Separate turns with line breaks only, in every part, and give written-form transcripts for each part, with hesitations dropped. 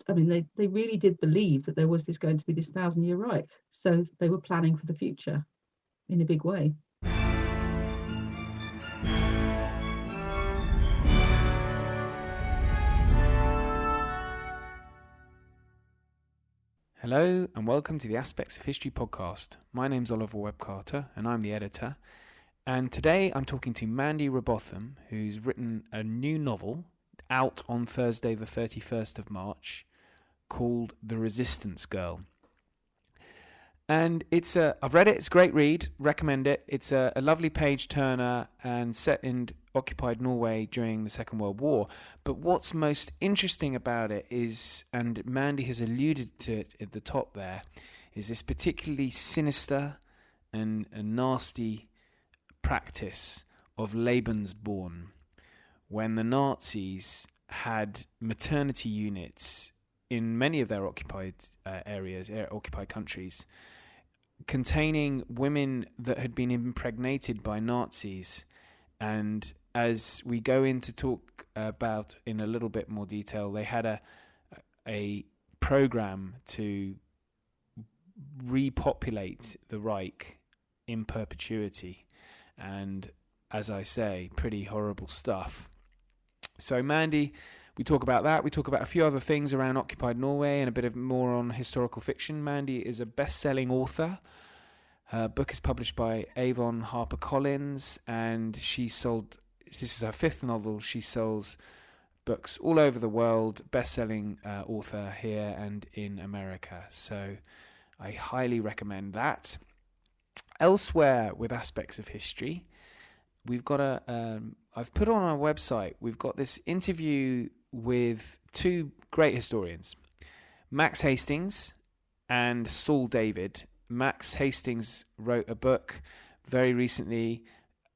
I mean, they really did believe that there was going to be this 1,000-year Reich. So they were planning for the future in a big way.
Hello and welcome to the Aspects of History podcast. My name's Oliver Webb-Carter and I'm the editor. And today I'm talking to Mandy Robotham, who's written a new novel out on Thursday the 31st of March called The Resistance Girl. And I've read it, it's a great read, recommend it. It's a lovely page turner and set in occupied Norway during the Second World War. But what's most interesting about it is, and Mandy has alluded to it at the top there, is this particularly sinister and nasty practice of Lebensborn, when the Nazis had maternity units in many of their occupied occupied countries, containing women that had been impregnated by Nazis. And as we go into talk about in a little bit more detail, they had a program to repopulate the Reich in perpetuity. And as I say, pretty horrible stuff. So Mandy, we talk about that. We talk about a few other things around occupied Norway and a bit of more on historical fiction. Mandy is a best-selling author. Her book is published by Avon HarperCollins, and this is her fifth novel. She sells books all over the world, best-selling author here and in America. So I highly recommend that. Elsewhere with Aspects of History, we've got I've put on our website, we've got this interview with two great historians, Max Hastings and Saul David. Max Hastings wrote a book very recently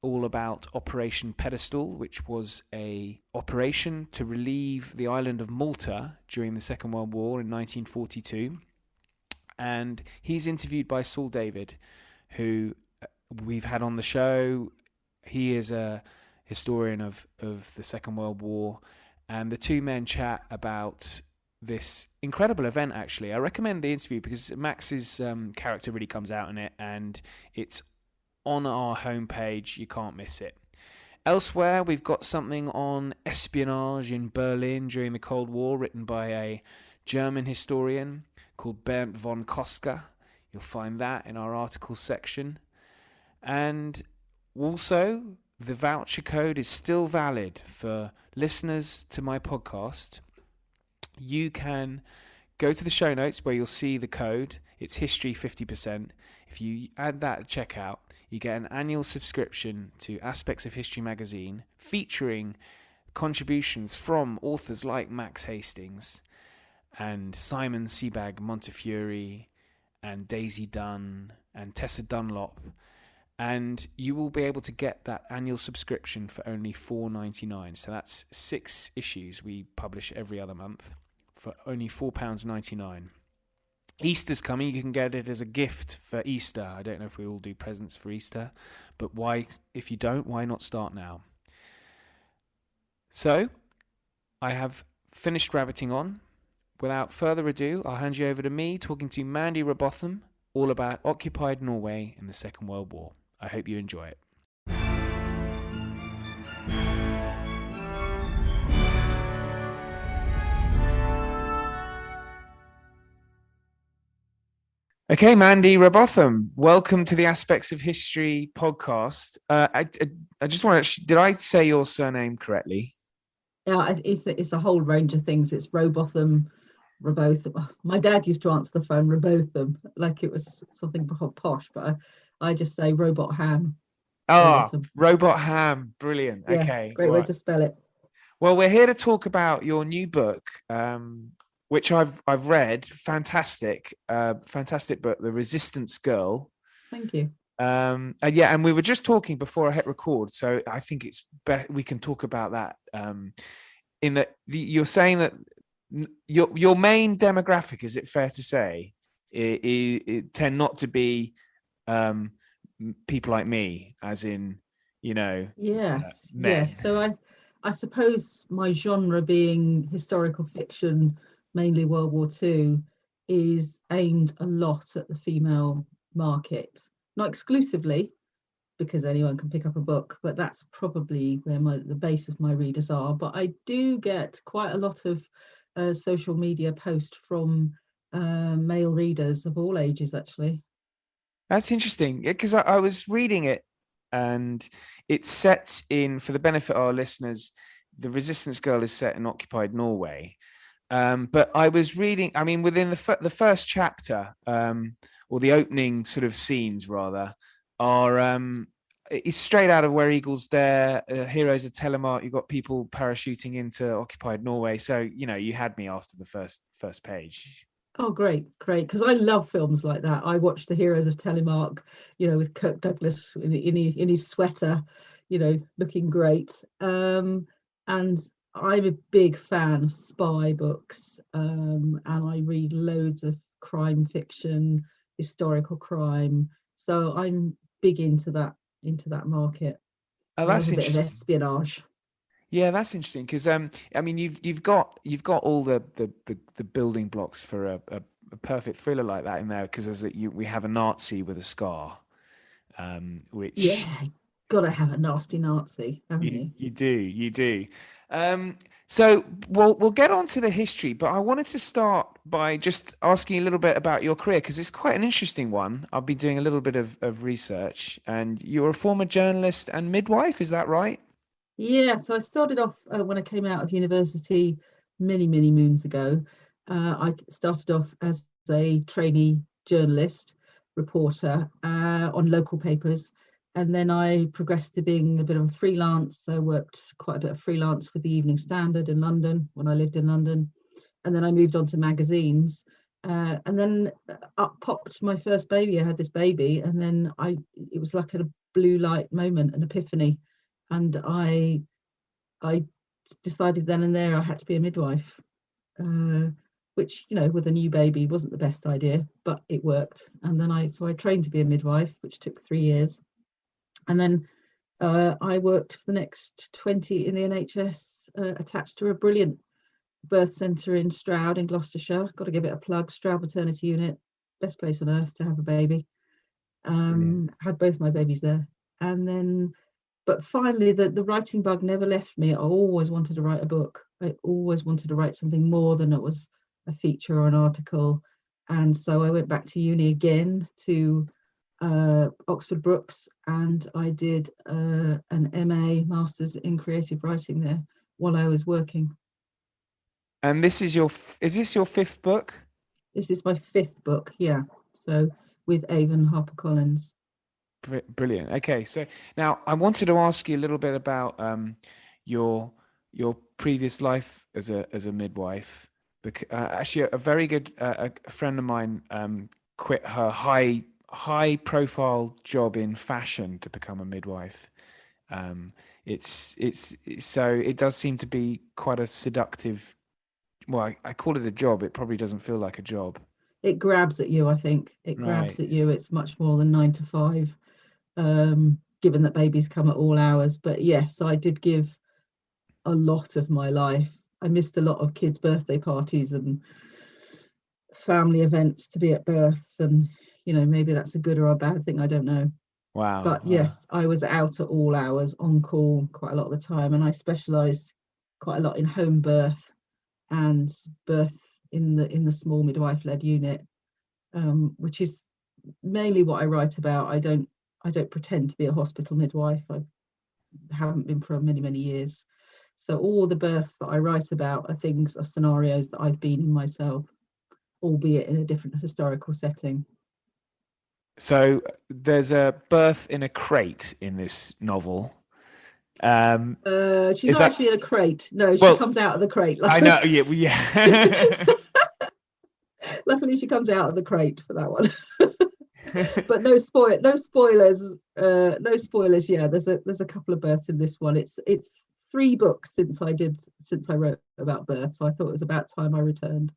all about Operation Pedestal, which was a operation to relieve the island of Malta during the Second World War in 1942. And he's interviewed by Saul David, who we've had on the show. He is a historian of the Second World War, and the two men chat about this incredible event. Actually, I recommend the interview because Max's character really comes out in it, and it's on our homepage. You can't miss it. Elsewhere, we've got something on espionage in Berlin during the Cold War, written by a German historian called Bernd von Koska. You'll find that in our articles section. And also, the voucher code is still valid for listeners to my podcast. You can go to the show notes where you'll see the code. It's history 50%. If you add that at checkout, you get an annual subscription to Aspects of History magazine featuring contributions from authors like Max Hastings and Simon Sebag Montefiore and Daisy Dunn and Tessa Dunlop. And you will be able to get that annual subscription for only $4.99. So that's 6 issues we publish every other month for only £4.99. Easter's coming. You can get it as a gift for Easter. I don't know if we all do presents for Easter, but why? If you don't, why not start now? So I have finished rabbiting on. Without further ado, I'll hand you over to me talking to Mandy Robotham all about occupied Norway in the Second World War. I hope you enjoy it. Okay, Mandy Robotham, welcome to the Aspects of History podcast. I just want to, did I say your surname correctly?
Yeah, it's a whole range of things. It's Robotham, Robotham. My dad used to answer the phone Robotham like it was something posh, but I just say Robot Ham.
Robot Ham. Brilliant. Yeah, okay.
Great way to spell it.
Well, we're here to talk about your new book, which I've read. Fantastic book, The Resistance Girl.
Thank you.
And we were just talking before I hit record, so I think it's we can talk about that. In that you're saying that your main demographic, is it fair to say, it tend not to be people like me, as in, men.
Yes. So I suppose my genre being historical fiction mainly World War II, is aimed a lot at the female market. Not exclusively, because anyone can pick up a book, but that's probably where the base of my readers are. But I do get quite a lot of social media posts from male readers of all ages, actually.
That's interesting, because I was reading it, and it's set in, for the benefit of our listeners, the Resistance Girl is set in occupied Norway. But I was reading, I mean, within the first chapter, or the opening sort of scenes rather, are it's straight out of Where Eagles Dare, Heroes of Telemark. You've got people parachuting into occupied Norway. So, you had me after the first page.
Oh, great, great. Because I love films like that. I watched The Heroes of Telemark, with Kirk Douglas in his sweater, looking great. And I'm a big fan of spy books, and I read loads of crime fiction, historical crime. So I'm big into that market.
Oh,
I love
that's
a bit of
interesting.
espionage.
Yeah, that's interesting, because I mean, you've got all the building blocks for a perfect thriller like that in there, because we have a Nazi with a scar, which
Yeah, gotta have a nasty Nazi, haven't
you
you?
you do. So we'll get on to the history, but I wanted to start by just asking a little bit about your career, because it's quite an interesting one. I'll be doing a little bit of research, and you're a former journalist and midwife, is that right?
Yeah, so I started off when I came out of university many, many moons ago. I started off as a trainee journalist, reporter on local papers. And then I progressed to being a bit of a freelance. I worked quite a bit of freelance with the Evening Standard in London when I lived in London. And then I moved on to magazines. And then up popped my first baby. I had this baby, and then it was like a blue light moment, an epiphany, and I decided then and there I had to be a midwife, which with a new baby wasn't the best idea, but it worked. And then I trained to be a midwife, which took 3 years, and then I worked for the next 20 in the NHS, attached to a brilliant birth centre in Stroud in Gloucestershire. Got to give it a plug. Stroud Maternity Unit, best place on earth to have a baby.
Brilliant.
Had both my babies there, and then but finally the writing bug never left me. I always wanted to write a book. I always wanted to write something more than it was a feature or an article. And so I went back to uni again, to Oxford Brookes, and I did an MA, Masters in Creative Writing there while I was working.
And is this your fifth book?
This is my fifth book, yeah. So with Avon HarperCollins.
Brilliant. Okay, so now I wanted to ask you a little bit about your previous life as a midwife. Because actually, a very good a friend of mine quit her high profile job in fashion to become a midwife. It's so it does seem to be quite a seductive. Well, I call it a job. It probably doesn't feel like a job.
It grabs at you, I think. It grabs
Right.
at you. It's much more than 9 to 5. Given that babies come at all hours. But yes, I did give a lot of my life. I missed a lot of kids' birthday parties and family events to be at births, and maybe that's a good or a bad thing, I don't know.
Wow.
But yes, I was out at all hours, on call quite a lot of the time, and I specialised quite a lot in home birth and birth in the small midwife-led unit, which is mainly what I write about. I don't pretend to be a hospital midwife. I haven't been for many, many years. So all the births that I write about are scenarios that I've been in myself, albeit in a different historical setting.
So there's a birth in a crate in this novel.
She's
Is
not
that
actually in a crate. No, she
well?
comes out of the crate.
I know. Yeah. Yeah.
Luckily, she comes out of the crate for that one. But no spoilers. No spoilers. Yeah, there's a couple of births in this one. It's 3 books since I wrote about birth, so I thought it was about time I returned.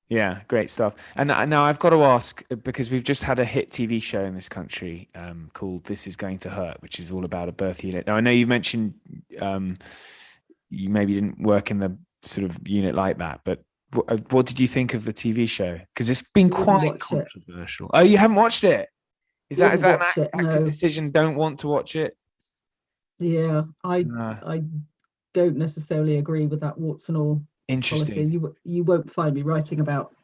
Yeah, great stuff. And now I've got to ask, because we've just had a hit TV show in this country called "This Is Going to Hurt," which is all about a birth unit. Now I know you've mentioned you maybe didn't work in the sort of unit like that, but what did you think of the TV show? Because it's been
Wouldn't
quite
watch it.
controversial. Oh, you haven't watched it? Is
Wouldn't
that an
watch it.
active
No.
decision? Don't want to watch it?
Yeah,
No.
I don't necessarily agree with that warts and all policy.
Interesting.
You won't find me writing about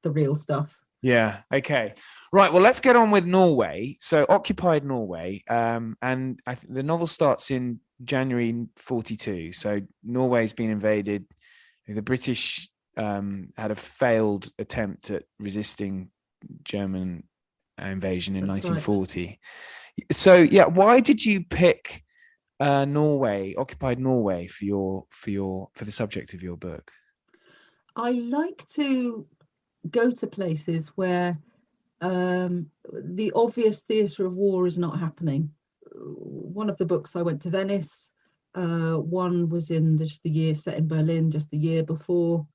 the real stuff.
Yeah. Okay. Right. Well, let's get on with Norway. So, occupied Norway, and the novel starts in January 42. So, Norway's been invaded. The British had a failed attempt at resisting German invasion in
That's right.
1940. So, yeah, why did you pick Norway, occupied Norway, for the subject of your book?
I like to go to places where the obvious theatre of war is not happening. One of the books, I went to Venice. One was in just the year set in Berlin, just the year before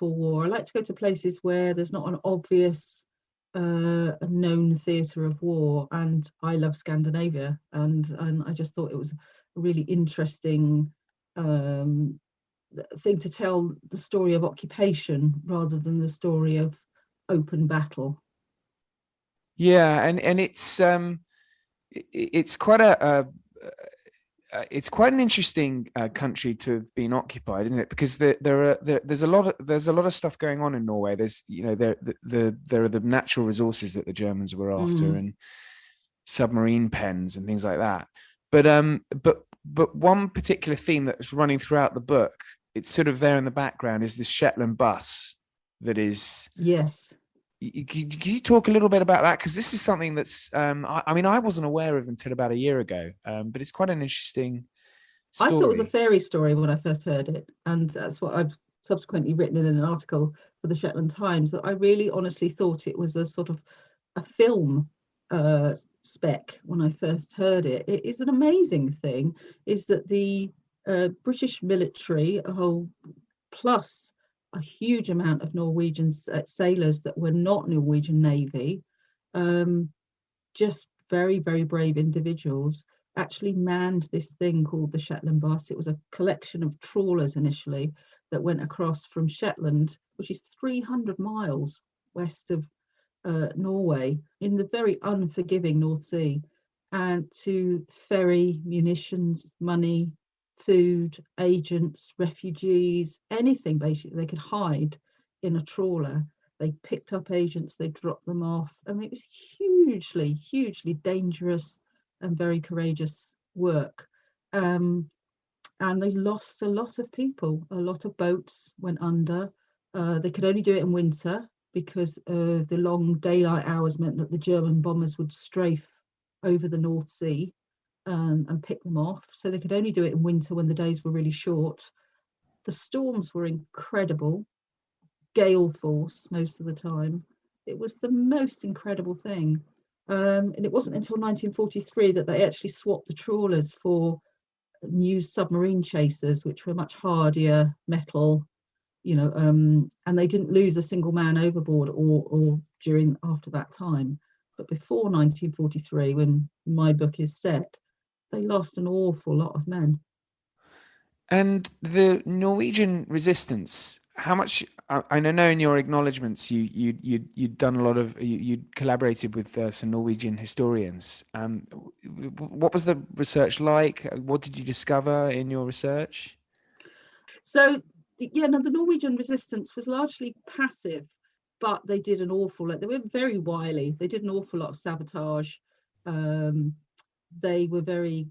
war. I like to go to places where there's not an obvious a known theatre of war, and I love Scandinavia, and I just thought it was a really interesting thing to tell the story of occupation rather than the story of open battle.
Yeah, and it's quite it's quite an interesting country to have been occupied, isn't it? Because there's a lot of stuff going on in Norway. There's there are the natural resources that the Germans were after, and submarine pens and things like that. But one particular theme that's running throughout the book, it's sort of there in the background, is this Shetland bus that is.
Yes.
Can you talk a little bit about that? Because this is something that's, I mean, I wasn't aware of until about a year ago, but it's quite an interesting story.
I thought it was a fairy story when I first heard it, and that's what I've subsequently written in an article for the Shetland Times, that I really honestly thought it was a sort of a film spec when I first heard it. It is an amazing thing, is that the British military, a whole plus a huge amount of Norwegian sailors that were not Norwegian Navy, just very, very brave individuals, actually manned this thing called the Shetland bus. It was a collection of trawlers initially that went across from Shetland, which is 300 miles west of Norway, in the very unforgiving North Sea, and to ferry munitions, money, food, agents, refugees, anything basically they could hide in a trawler. They picked up agents, they dropped them off. I mean, it was hugely, hugely dangerous and very courageous work. And they lost a lot of people. A lot of boats went under. They could only do it in winter because the long daylight hours meant that the German bombers would strafe over the North Sea and pick them off. So they could only do it in winter when the days were really short. The storms were incredible, gale force most of the time. It was the most incredible thing. And it wasn't until 1943 that they actually swapped the trawlers for new submarine chasers, which were much hardier metal, and they didn't lose a single man overboard or after that time. But before 1943, when my book is set, they lost an awful lot of men.
And the Norwegian resistance, how much? I know in your acknowledgements you'd done a lot of, you collaborated with some Norwegian historians. What was the research like? What did you discover in your research?
So the Norwegian resistance was largely passive, but they did an awful lot. They were very wily. They did an awful lot of sabotage. They were very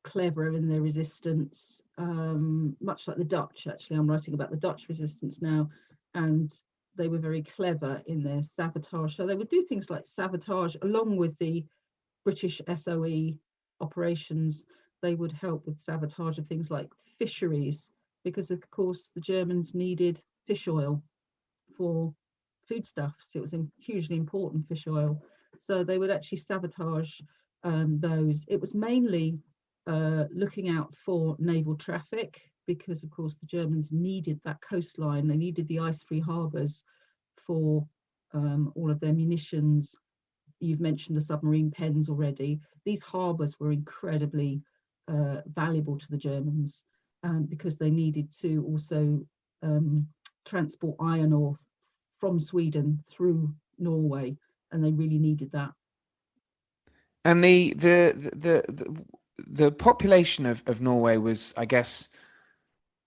clever in their resistance, much like the Dutch. Actually, I'm writing about the Dutch resistance now, and they were very clever in their sabotage. So they would do things like sabotage along with the British SOE operations. They would help with sabotage of things like fisheries, because of course the Germans needed fish oil for foodstuffs. It was hugely important, fish oil. So they would actually sabotage those. It was mainly looking out for naval traffic, because of course the Germans needed that coastline. They needed the ice-free harbours for all of their munitions. You've mentioned the submarine pens already. These harbours were incredibly valuable to the Germans, because they needed to also transport iron ore from Sweden through Norway, and they really needed that.
And the population of Norway was, I guess,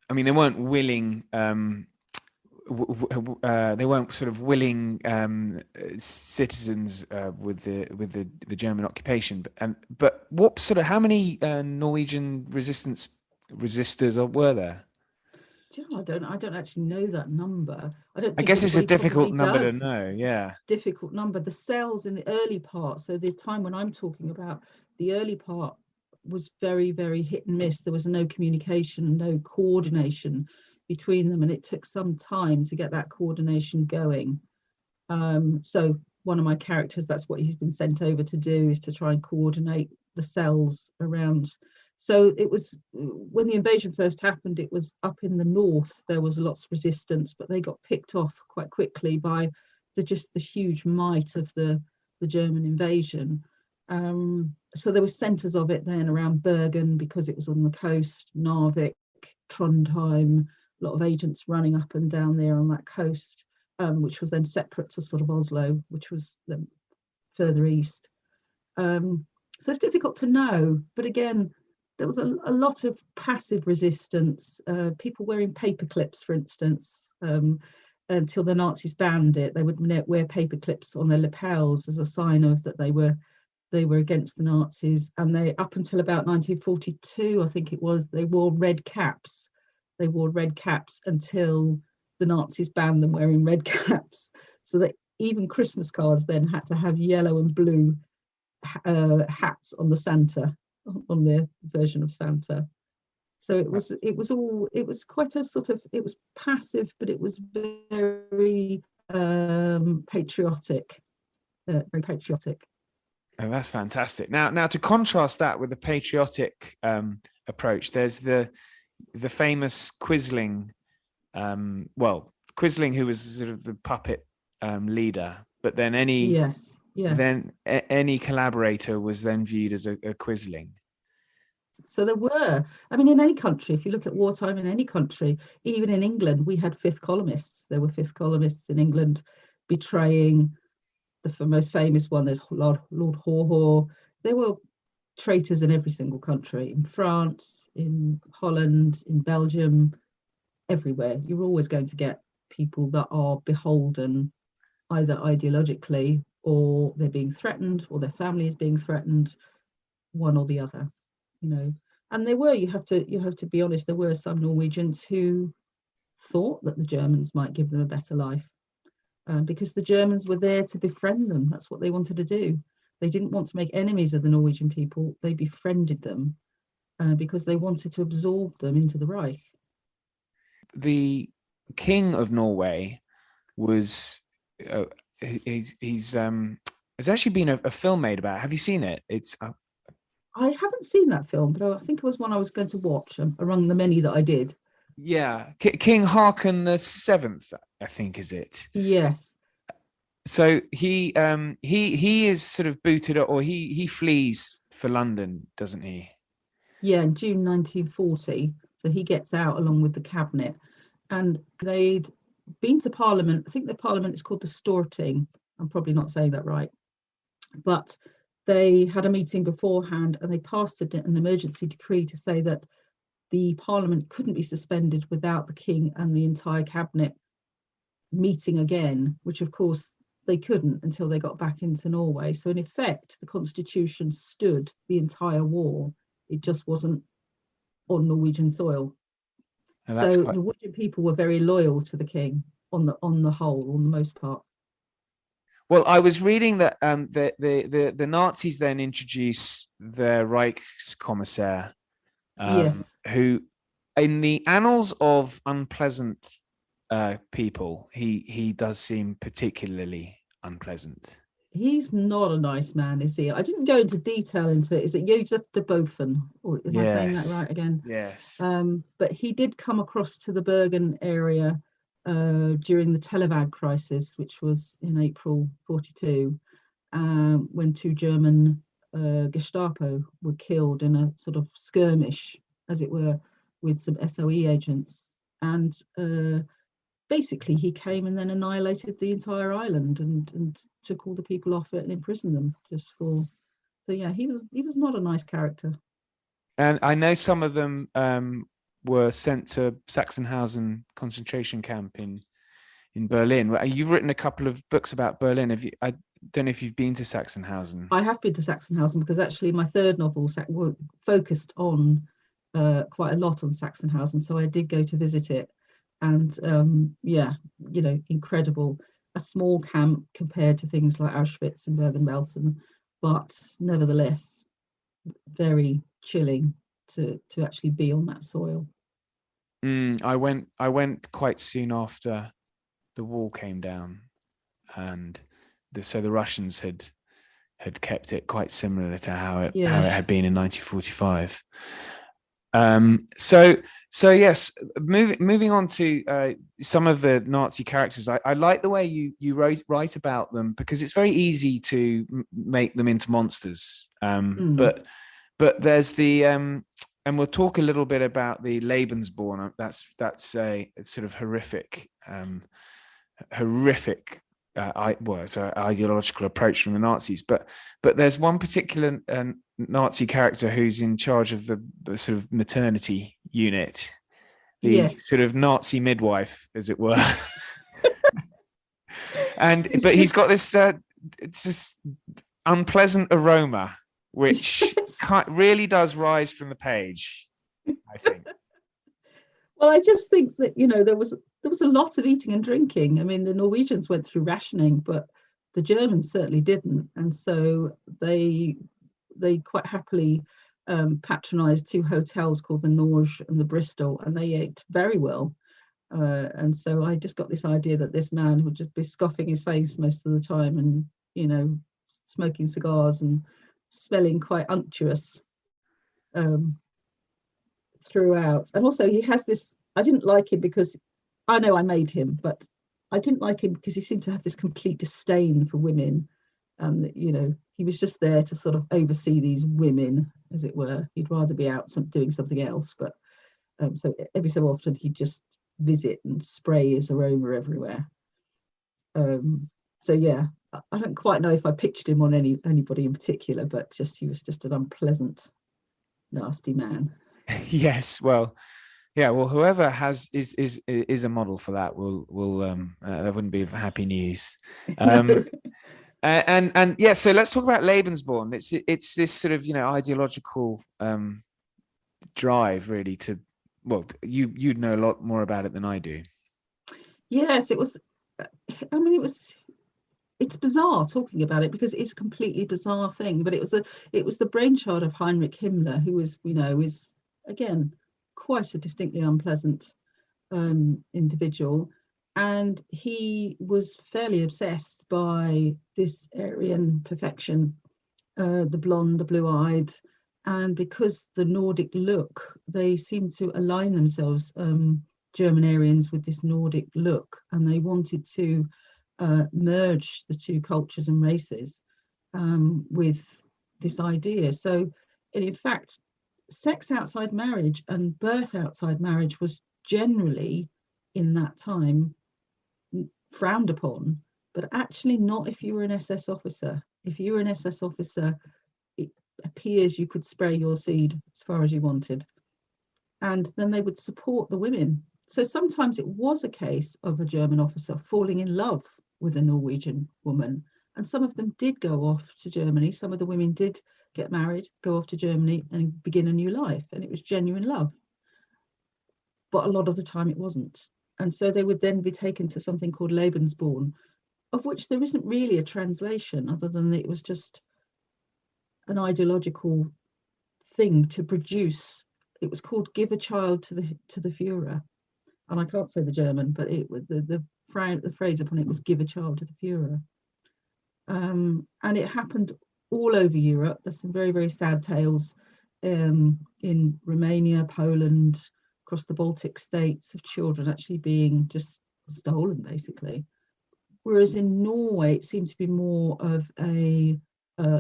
I mean, they weren't willing. They weren't sort of willing citizens with the German occupation. But what sort of how many Norwegian resistors were there?
Do you know, I don't actually know that number. I don't
I
think
guess it's a
anybody
difficult
probably
number to
does.
know. Yeah.
Difficult number. The cells in the early part, so the time when I'm talking about, the early part was very, very hit and miss. There was no communication, no coordination between them, and it took some time to get that coordination going. So one of my characters, that's what he's been sent over to do, is to try and coordinate the cells around. So it was, when the invasion first happened, it was up in the north. There was lots of resistance, but they got picked off quite quickly by the huge might of the German invasion. So there were centres of it then around Bergen, because it was on the coast, Narvik, Trondheim, a lot of agents running up and down there on that coast, which was then separate to sort of Oslo, which was then further east. So it's difficult to know, but again, there was a lot of passive resistance, people wearing paper clips, for instance, until the Nazis banned it. They would wear paper clips on their lapels as a sign of that they were against the Nazis. And they, up until about 1942, I think it was, they wore red caps. They wore red caps until the Nazis banned them wearing red caps. So that even Christmas cards then had to have yellow and blue hats on the Santa, on their version of Santa. So it was quite a sort of, it was passive, but it was very patriotic, very patriotic.
Oh, that's fantastic. Now to contrast that with the patriotic approach, there's the famous Quisling, Quisling, who was sort of the puppet leader, but then any collaborator was then viewed as a Quisling.
So there were, I mean, in any country, if you look at wartime in any country, even in England, we had fifth columnists. There were fifth columnists in England betraying. The most famous one, there's Lord Haw. There were traitors in every single country, in France, in Holland, in Belgium, everywhere. You're always going to get people that are beholden, either ideologically, or they're being threatened, or their family is being threatened, one or the other, you know. And there were, you have to be honest, there were some Norwegians who thought that the Germans might give them a better life, because the Germans were there to befriend them. That's what they wanted to do. They didn't want to make enemies of the Norwegian people. They befriended them because they wanted to absorb them into the Reich. The
King of Norway was there's actually been a film made about it. Have you seen it? It's
I haven't seen that film, but I think it was one I was going to watch among the many that I did.
Yeah, King Haakon the Seventh, I think, is it?
Yes.
So he is sort of booted up, or he flees for London, doesn't he?
Yeah, in June 1940. So he gets out along with the cabinet, and they'd been to Parliament. I think the Parliament is called the Storting. I'm probably not saying that right, but they had a meeting beforehand, and they passed an emergency decree to say that the Parliament couldn't be suspended without the King and the entire cabinet meeting again, which of course they couldn't until they got back into Norway. So in effect, the constitution stood the entire war. It just wasn't on Norwegian soil. So Norwegian people were very loyal to the King on the whole, on the most part.
Well, I was reading that the Nazis then introduced the Reichskommissar,
yes,
who, in the annals of unpleasant people, he does seem particularly unpleasant.
He's not a nice man, is he? I didn't go into detail into it. Is it Josef de Boven? Or am I saying that right again?
Yes.
But he did come across to the Bergen area during the Televad crisis, which was in April 42, when two German Gestapo were killed in a sort of skirmish, as it were, with some SOE agents. And basically he came and then annihilated the entire island and took all the people off it and imprisoned them just for. So yeah, he was not a nice character.
And I know some of them were sent to Sachsenhausen concentration camp in Berlin. You've written a couple of books about Berlin. Have you? I don't know if you've been to Sachsenhausen.
I have been to Sachsenhausen because actually my third novel focused on quite a lot on Sachsenhausen, so I did go to visit it, and yeah, incredible. A small camp compared to things like Auschwitz and Bergen-Belsen, but nevertheless very chilling to actually be on that soil.
I went quite soon after the wall came down, and so the Russians had kept it quite similar to how it had been in 1945. So yes, moving on to some of the Nazi characters. I like the way you write about them, because it's very easy to make them into monsters. But there's the and we'll talk a little bit about the Lebensborn. That's a sort of horrific it's an ideological approach from the Nazis, but there's one particular Nazi character who's in charge of the sort of maternity unit, the sort of Nazi midwife, as it were. But he's got this it's this unpleasant aroma which really does rise from the page, I think.
Well, I just think that there was a lot of eating and drinking. I mean, the Norwegians went through rationing, but the Germans certainly didn't, and so they quite happily patronized two hotels called the Norge and the Bristol, and they ate very well. And so I just got this idea that this man would just be scoffing his face most of the time, and smoking cigars and smelling quite unctuous throughout. And also he has this, I didn't like him because I know I made him, but I didn't like him because he seemed to have this complete disdain for women, and he was just there to sort of oversee these women, as it were. He'd rather be out doing something else, but so every so often he'd just visit and spray his aroma everywhere. So yeah, I don't quite know if I pictured him on anybody in particular, but he was just an unpleasant, nasty man.
Yes, well, yeah, well, whoever is a model for that will that wouldn't be happy news. And yeah, so let's talk about Lebensborn. It's this sort of ideological drive, really, to, well, you'd know a lot more about it than I do.
Yes, it was. I mean, it's bizarre talking about it because it's a completely bizarre thing, but it was the brainchild of Heinrich Himmler, who is again quite a distinctly unpleasant individual, and he was fairly obsessed by this Aryan perfection, the blonde, the blue-eyed, and because the Nordic look, they seem to align themselves, German Aryans, with this Nordic look, and they wanted to merge the two cultures and races with this idea. So, and in fact, sex outside marriage and birth outside marriage was generally, in that time, frowned upon, but actually not if you were an SS officer. If you were an SS officer, it appears you could spray your seed as far as you wanted, and then they would support the women. So sometimes it was a case of a German officer falling in love with a Norwegian woman, and some of them did go off to Germany. Some of the women did get married, go off to Germany and begin a new life, and it was genuine love. But a lot of the time it wasn't. And so they would then be taken to something called Lebensborn, of which there isn't really a translation other than that it was just an ideological thing to produce. It was called "Give a Child to the Führer," and I can't say the German, but the phrase upon it was "Give a Child to the Führer," and it happened all over Europe. There's some very, very sad tales in Romania, Poland, across the Baltic states, of children actually being just stolen, basically. Whereas in Norway, it seemed to be more of a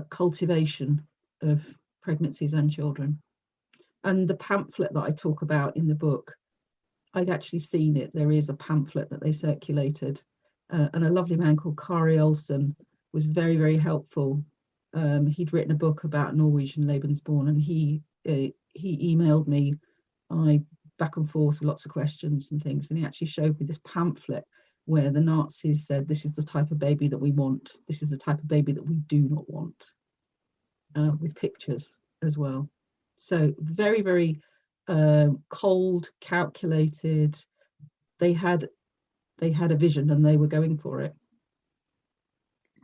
cultivation of pregnancies and children. And the pamphlet that I talk about in the book I've actually seen it. There is a pamphlet that they circulated, and a lovely man called Kari Olsen was very, very helpful. He'd written a book about Norwegian Lebensborn, and he emailed me. I back and forth with lots of questions and things, and he actually showed me this pamphlet where the Nazis said, "This is the type of baby that we want. This is the type of baby that we do not want," with pictures as well. So very, very cold, calculated. They had a vision, and they were going for it.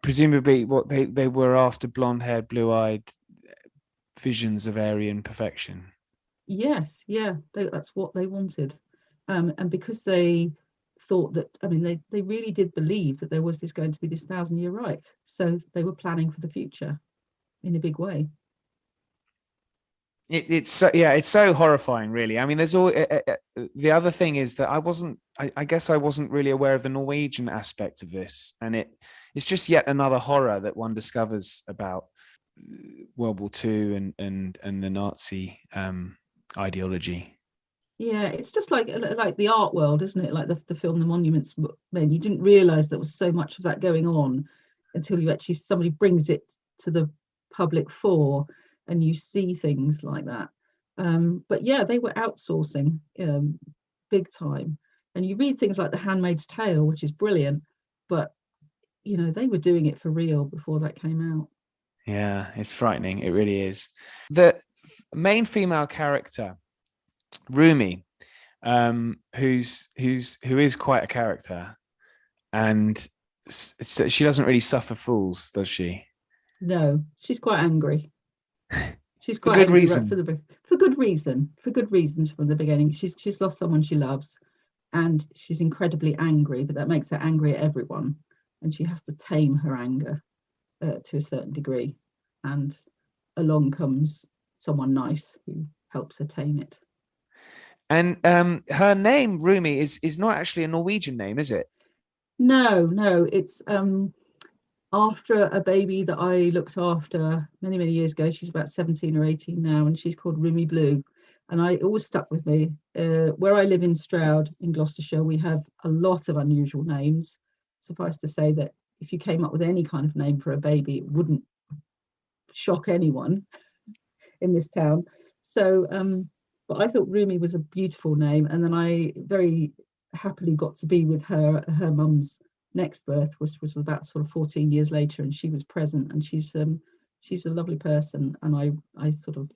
Presumably, what they were after blonde-haired, blue-eyed visions of Aryan perfection.
Yes, yeah, that's what they wanted, and because they thought that, I mean, they really did believe that there was going to be this 1,000-year Reich, so they were planning for the future in a big way.
It's so horrifying, really. I mean, there's all the other thing is that I guess I wasn't really aware of the Norwegian aspect of this, and it's just yet another horror that one discovers about World War II and the Nazi ideology.
Yeah, it's just like the art world, isn't it? Like the film The Monuments Men. You didn't realize there was so much of that going on until somebody brings it to the public fore, and you see things like that. But yeah, they were outsourcing big time. And you read things like The Handmaid's Tale, which is brilliant, but they were doing it for real before that came out.
Yeah, it's frightening. It really is. The main female character, Rumi, who is quite a character, and she doesn't really suffer fools, does she?
No, she's quite angry. She's quite
for good
angry
reason.
For good reason. For good reasons from the beginning. She's lost someone she loves, and she's incredibly angry, but that makes her angry at everyone, and she has to tame her anger to a certain degree. And along comes someone nice who helps her tame it.
And her name, Rumi, is not actually a Norwegian name, is it?
No, it's after a baby that I looked after many, many years ago. She's about 17 or 18 now, and she's called Rumi Blue. And it always stuck with me. Where I live in Stroud, in Gloucestershire, we have a lot of unusual names. Suffice to say that if you came up with any kind of name for a baby, it wouldn't shock anyone in this town. So, but I thought Rumi was a beautiful name. And then I very happily got to be with her mum's next birth, which was about sort of 14 years later, and she was present, and she's a lovely person, and I sort of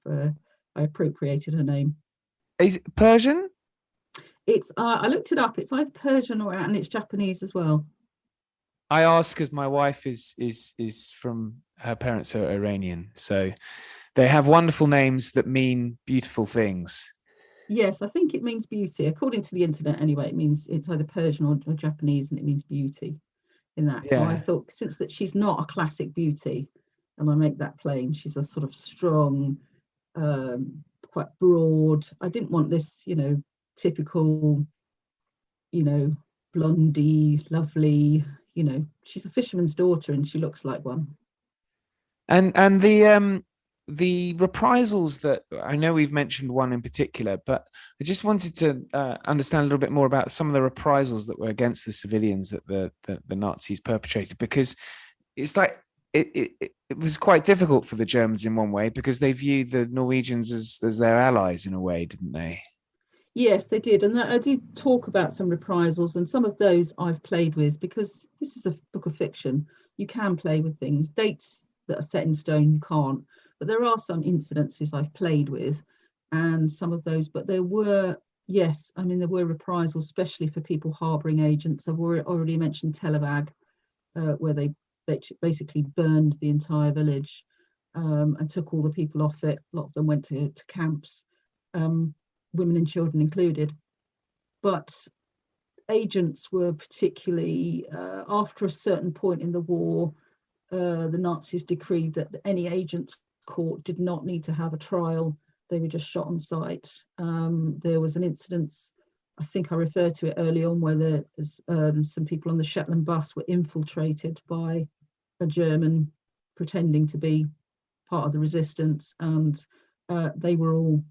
I appropriated her name.
Is it Persian?
It's I looked it up. It's either Persian and it's Japanese as well.
I ask because my wife is from, her parents are Iranian, so they have wonderful names that mean beautiful things.
Yes, I think it means beauty. According to the internet, anyway, it's either Persian or Japanese, and it means beauty in that. Yeah. So I thought, since that she's not a classic beauty, and I make that plain, she's a sort of strong, quite broad. I didn't want this, typical, blondie, lovely. She's a fisherman's daughter, and she looks like one.
And the reprisals that I know we've mentioned one in particular, but I just wanted to understand a little bit more about some of the reprisals that were against the civilians that the Nazis perpetrated, because it's like it was quite difficult for the Germans in one way, because they viewed the Norwegians as their allies in a way, didn't they?
Yes, they did. And I did talk about some reprisals, and some of those I've played with, because this is a book of fiction. You can play with things. Dates that are set in stone, you can't. But there are some incidences I've played with, and some of those. But there were, yes, I mean, there were reprisals, especially for people harbouring agents. I've already mentioned Tel Aviv, where they basically burned the entire village and took all the people off it. A lot of them went to camps, women and children included. But agents were particularly, after a certain point in the war, the Nazis decreed that any agents court did not need to have a trial. They were just shot on sight. There was an incident, I think I referred to it early on, where some people on the Shetland bus were infiltrated by a German pretending to be part of the resistance, and they were all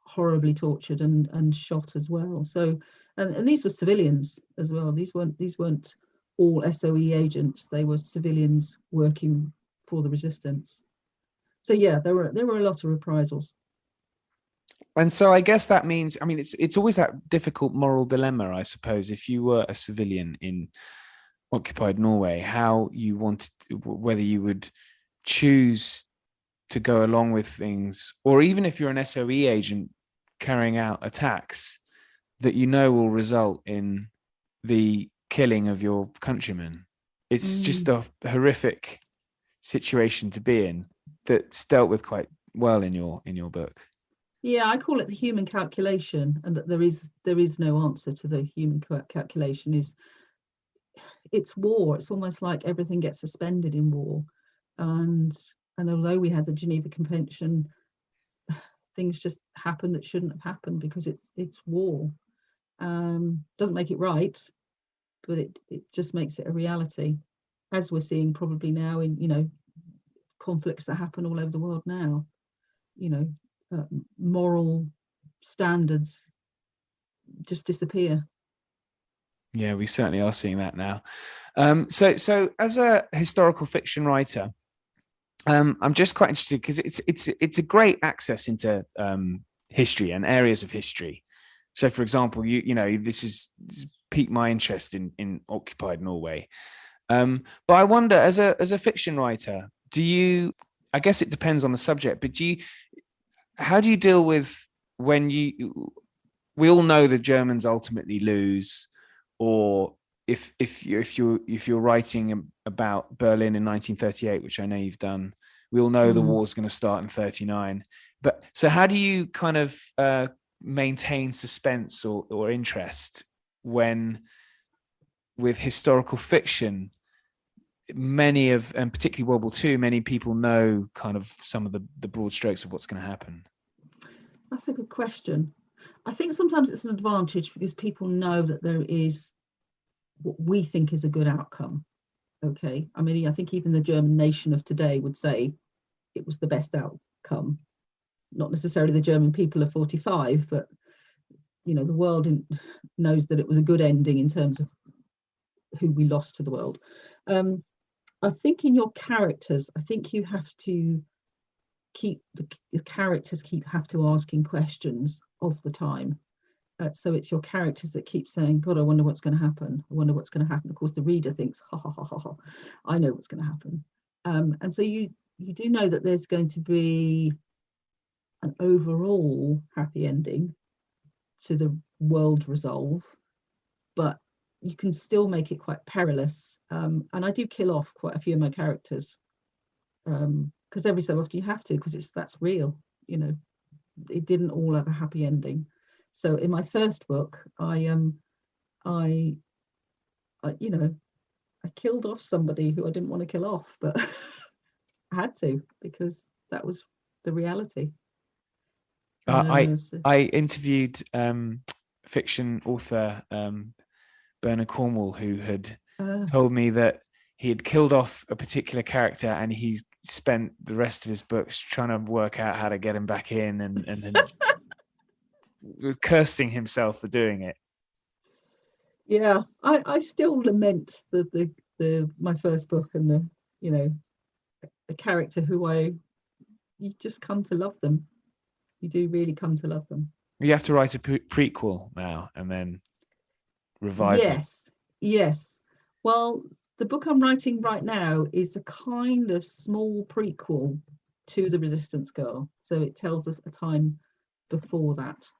horribly tortured and shot as well. So And these were civilians as well. These weren't all SOE agents. They were civilians working for the resistance. So yeah, there were a lot of reprisals.
And so I guess that means, I mean, it's always that difficult moral dilemma, I suppose, if you were a civilian in occupied Norway, how you wanted to, whether you would choose to go along with things, or even if you're an SOE agent carrying out attacks that you know will result in the killing of your countrymen. It's just a horrific situation to be in that's dealt with quite well in your book.
Yeah, I call it the human calculation, and that there is no answer to the human calculation. It's war. It's almost like everything gets suspended in war, and although we had the Geneva Convention, things just happen that shouldn't have happened because it's war. Doesn't make it right, but it just makes it a reality, as we're seeing probably now in conflicts that happen all over the world now. Moral standards just disappear.
Yeah, we certainly are seeing that now. So as a historical fiction writer, I'm just quite interested because it's a great access into history and areas of history. So, for example, this has piqued my interest in occupied Norway. But I wonder, as a fiction writer, I guess it depends on the subject, but how do you deal with when we all know the Germans ultimately lose, or if you're writing about Berlin in 1938, which I know you've done, we all know the war's going to start in 39. But so how do you kind of maintain suspense or interest when, with historical fiction, and particularly World War II, many people know kind of some of the broad strokes of what's going to happen?
That's a good question. I think sometimes it's an advantage because people know that there is what we think is a good outcome. Okay. I mean, I think even the German nation of today would say it was the best outcome. Not necessarily the German people of 45, but the world knows that it was a good ending in terms of who we lost to the world. I think in your characters, I think you have to keep the characters have to asking questions of the time. So it's your characters that keep saying, God, I wonder what's going to happen. I wonder what's going to happen. Of course, the reader thinks, ha, ha, ha, ha, ha, I know what's going to happen. And so you do know that there's going to be an overall happy ending to the world resolve, but you can still make it quite perilous. And I do kill off quite a few of my characters because every so often you have to, because that's real. It didn't all have a happy ending. So in my first book, I killed off somebody who I didn't want to kill off, but I had to because that was the reality.
I interviewed fiction author Bernard Cornwell, who had told me that he had killed off a particular character and he's spent the rest of his books trying to work out how to get him back in and cursing himself for doing it.
Yeah, I still lament the my first book and the character who you just come to love them. You do really come to love them.
You have to write a prequel now and then revive them.
Yes. Well, the book I'm writing right now is a kind of small prequel to The Resistance Girl. So it tells a time before that.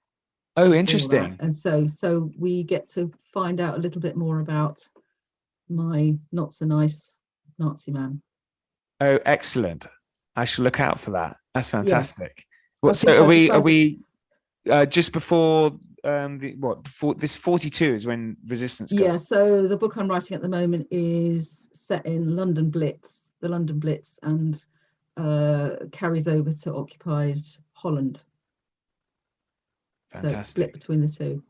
Oh, interesting.
And so we get to find out a little bit more about my not so nice Nazi man.
Oh, excellent. I shall look out for that. That's fantastic.
Yeah.
What, so are we just before this 42 is when Resistance goes?
Yeah, so the book I'm writing at the moment is set in the London Blitz, and carries over to occupied Holland.
Fantastic.
So it's split between the two,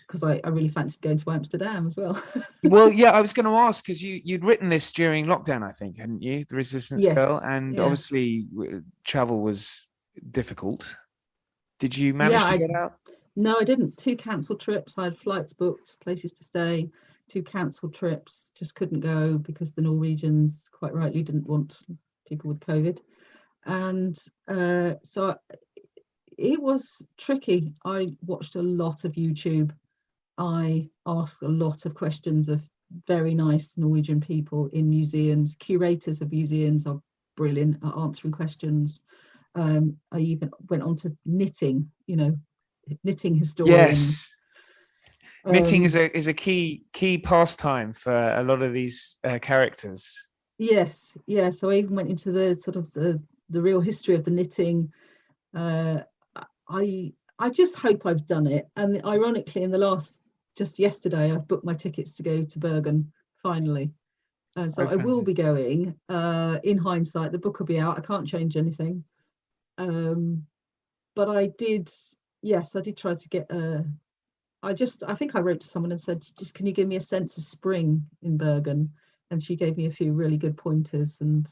because I really fancied going to Amsterdam as well.
Well, yeah, I was going to ask, because you'd written this during lockdown, I think, hadn't you? The Resistance Girl, and obviously travel was difficult. Did you manage to get out?
No, I didn't. 2 cancelled trips. I had flights booked, places to stay. 2 cancelled trips. Just couldn't go because the Norwegians, quite rightly, didn't want people with COVID. And so it was tricky. I watched a lot of YouTube. I asked a lot of questions of very nice Norwegian people in museums. Curators of museums are brilliant at answering questions. I even went on to knitting, knitting historians.
Yes. Knitting is a key pastime for a lot of these characters.
Yes, yeah. So I even went into the sort of the real history of the knitting. I just hope I've done it. And ironically, just yesterday, I've booked my tickets to go to Bergen finally. And so I will be going. In hindsight, the book will be out. I can't change anything. But I did try to get I think I wrote to someone and said, just can you give me a sense of spring in Bergen? And she gave me a few really good pointers, and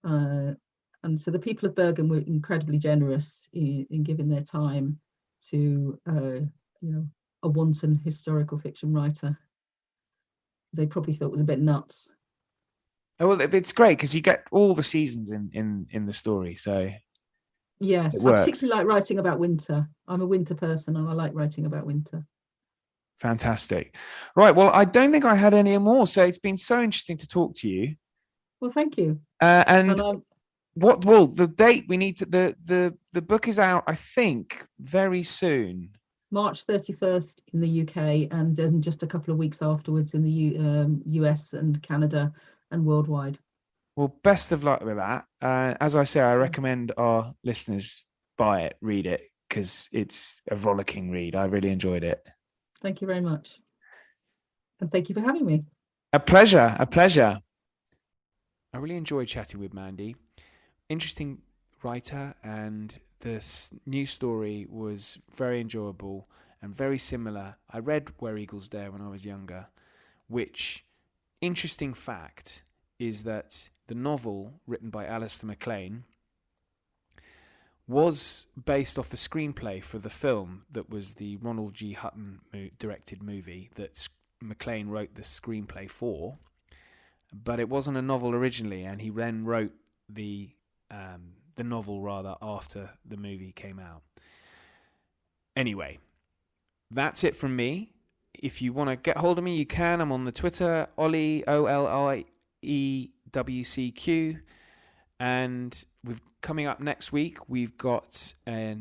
so the people of Bergen were incredibly generous in giving their time to a wanton historical fiction writer. They probably thought it was a bit nuts.
Oh, well, it's great because you get all the seasons in the story, so
yes, I particularly like writing about winter. I'm a winter person, and I like writing about winter.
Fantastic. Right. Well, I don't think I had any more, so it's been so interesting to talk to you.
Well, thank you.
And the date we need to the book is out, I think, very soon.
March 31st in the UK, and then just a couple of weeks afterwards in the US and Canada and worldwide.
Well, best of luck with that. As I say, I recommend our listeners buy it, read it, because it's a rollicking read. I really enjoyed it.
Thank you very much. And thank you for having me.
A pleasure. I really enjoyed chatting with Mandy. Interesting writer, and this new story was very enjoyable and very similar. I read Where Eagles Dare when I was younger, which, interesting fact, is that the novel written by Alistair MacLean was based off the screenplay for the film that was the Ronald G. Hutton directed movie that MacLean wrote the screenplay for, but it wasn't a novel originally, and he then wrote the novel rather after the movie came out. Anyway, that's it from me. If you want to get hold of me, you can. I'm on the Twitter, Ollie, OLIEWCQ. And coming up next week, we've got a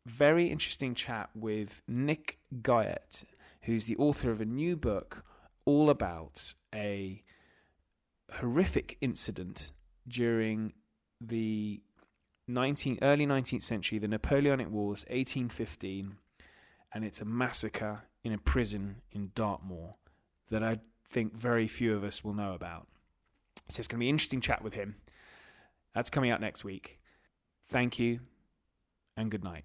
very interesting chat with Nick Guyett, who's the author of a new book all about a horrific incident during the early 19th century, the Napoleonic Wars, 1815, and it's a massacre in a prison in Dartmoor that I think very few of us will know about. So it's going to be an interesting chat with him. That's coming out next week. Thank you, and good night.